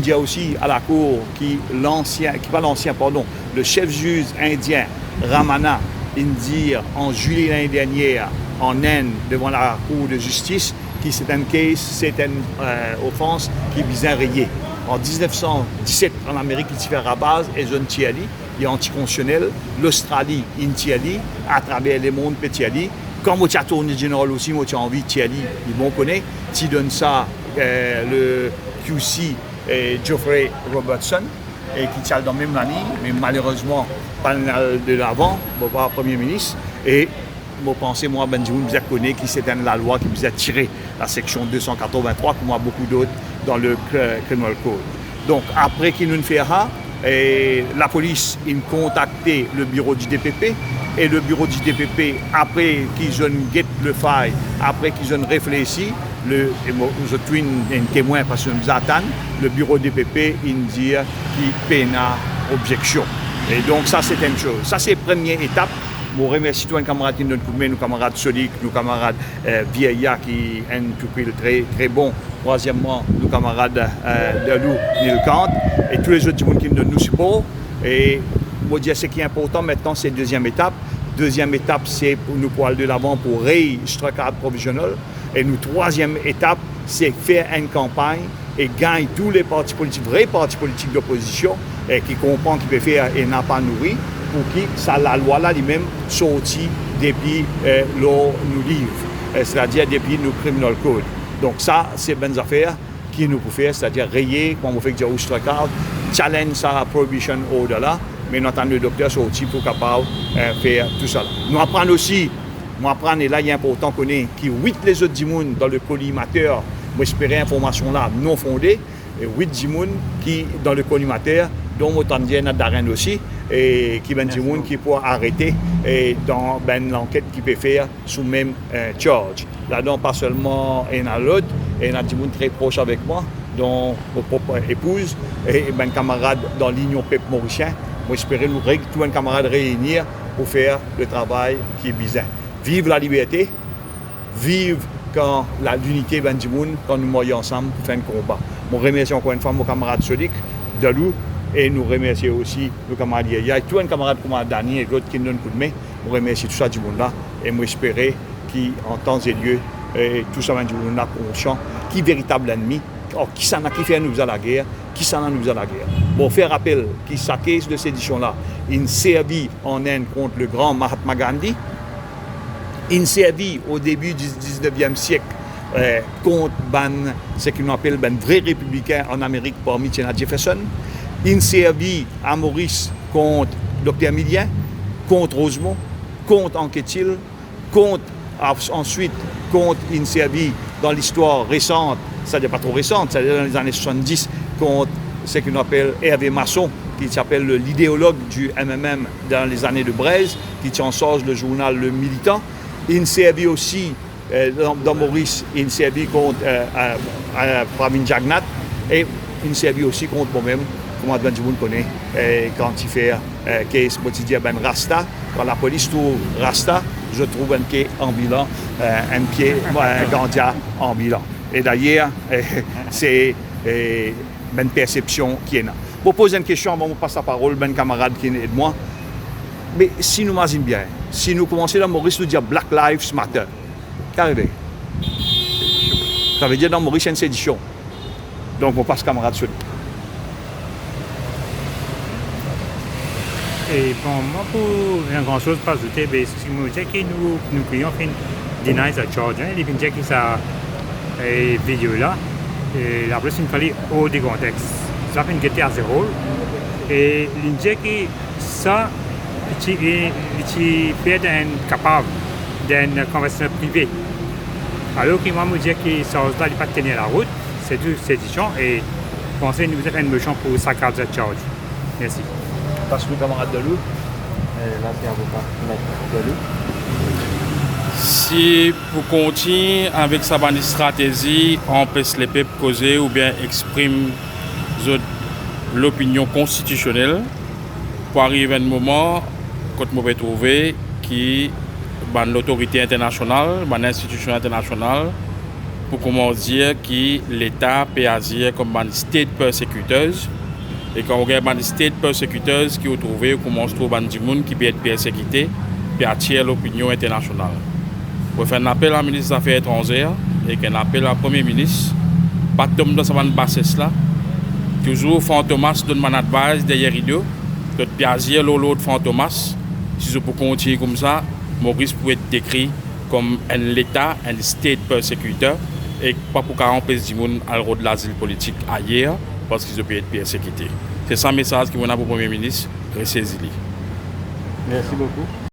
dit aussi à la cour le chef juge indien Ramana, il dit en juillet l'année dernière en Inde devant la cour de justice que c'est un case, c'est une offense qui est bien rayée. En 1917, en Amérique, il s'y fait à base et zone Tiali, il est anticonstitutionnel. L'Australie, in Tiali, à travers les mondes Tiali. Quand moi, tourné général aussi, moi, j'ai envie de Tiali, ils vont connaître. Tu donnes ça le QC Geoffrey Robertson, et qui tient dans la même année, mais malheureusement, pas de l'avant, pas Premier ministre. Et je pense, moi, Benjamin, vous connaissez qui c'est la loi qui vous a tiré la section 283, comme beaucoup d'autres dans le Criminal Code. Donc, après qu'il nous fait ça, la police a contacté le bureau du DPP, et le bureau du DPP, après qu'ils ont get le faille, après qu'ils ont réfléchi, nous sommes un témoin parce que nous attendons, le bureau du DPP, il dit qu'il peine objection. Et donc, ça, c'est une chose. Ça, c'est la première étape. Je remercie tous les camarades qui nous ont nos camarades Solik, nos camarades Vieilla qui ont un très, très bon. Troisièmement, nos camarades de Lou, Nilkant, et tous les autres qui nous donnent nous support. Et je dire ce qui est important maintenant, c'est la deuxième étape. Deuxième étape, c'est pour nous aller de l'avant pour réinstruire le cadre provisionnel. Et notre troisième étape, c'est faire une campagne et gagner tous les partis politiques, vrais partis politiques d'opposition, qui comprennent qu'ils peuvent faire et n'a pas nourri, pour que la loi là lui-même sortie depuis nous livre, c'est-à-dire depuis nos criminal code. Donc ça, c'est bonnes affaires qui nous peut faire, c'est-à-dire rayer, comme on fait dire Oustrakar, challenge sa prohibition au-delà, mais nous attendons le docteur sorti pour capable faire tout ça. Nous apprenons aussi, et là il est important qu'on ait qui 8 les autres dimouns dans le collimateur, moi j'espérais information là non fondée, et 8 dimouns qui dans le collimateur, dont autant de gens d'arène aussi, et qui ben dimouns qui peut arrêter et dans l'enquête qui peut faire sous même charge. Là-dedans pas seulement un l'autre, et un dimouns très proche avec moi, dont mon propre épouse et ben camarade dans l'Union PEP mauricien. Moi j'espérais nous tous les camarades réunir pour faire le travail qui est bizarre. Vive la liberté, vive quand l'unité ben dimouns, quand nous moyons ensemble pour faire un combat. Je remercie encore une fois mon camarade Solik, Dalou, et nous remercions aussi nos camarades Yaya, et tous les camarades comme Dani et l'autre qui nous donnent un coup de main. Je remercie tout ça du monde là, et moi j'espérais qu'en temps et lieu, tout ça du monde là conscient, qui est véritable ennemi, qui s'en a qui fait nous à la guerre, qui s'en a nous à la guerre. Bon, faire rappel que sa caisse de sédition là, il servi en Inde contre le grand Mahatma Gandhi, il servi au début du 19e siècle contre ce qu'on appelle un vrai républicain en Amérique parmi Thomas Jefferson. Il servi à Maurice contre Dr. Millien, contre Rosemont, contre Anquetil, ensuite contre il servi dans l'histoire récente, c'est-à-dire pas trop récente, c'est-à-dire dans les années 70, contre ce qu'on appelle Hervé Masson, qui s'appelle l'idéologue du MMM dans les années de Braise, qui tient en charge le journal Le Militant. Il servi aussi dans Maurice, il servi contre Pravin Jagnat, et il servi aussi contre moi-même, comme Advan Djiboun connaît, quand il fait case quotidien ben Rasta. Quand la police trouve Rasta, je trouve un pied ambulant, un pied Gandia ambulant. Et d'ailleurs, c'est une perception qui est là. Pour poser une question, on passe la parole à un camarade qui est de moi. Mais si nous imaginons bien, si nous commençons dans Maurice, nous dire Black Lives Matter, qu'est-ce qui arrive? Ça veut dire dans Maurice, une sédition. Donc, on passe camarade sur lui. Et bon, moi, pour une grande chose, pas ajouter, mais si vous dites que nous crions une deny the charge, il vient que ça vidéo là, et la police il fallait hors du contexte. Ça fait une guette à zéro. Et il dit que ça, il fait capable d'une conversation privée. Alors que moi, je dis que ça ne peut pas tenir la route, c'est tout sédition, et pensez nous faire une motion pour saccage de charge. Merci. Parce que le camarade de Lou. Là, c'est avocat, maître de Lou. Si vous continuez avec sa bonne stratégie, on peut se les causer ou bien exprimer l'opinion constitutionnelle pour arriver à un moment quand vous pouvez trouver qui l'autorité internationale, l'institution internationale, pour comment dire que l'État peut agir comme un state persécuteuse. Et quand on regarde un state persécuteuse qui est trouvé, comment on se trouve un monde qui peut être persécuté, puis attirer l'opinion internationale. Pour faire un appel à la ministre des Affaires étrangères et qu'un appel à la Premier ministre, pas de tomber dans cette bassesse là. Toujours Fantomas donne mon advice derrière l'idée, de piager l'autre Fantomas. Si je peux continuer comme ça, Maurice peut être décrit comme un État, un state persécuteur, et pas pour 40 pays du monde à l'eau de l'asile politique ailleurs, parce qu'ils peuvent être persécutés. C'est ça le message que vous avez pour le Premier ministre, ressaisissez-le. Merci beaucoup.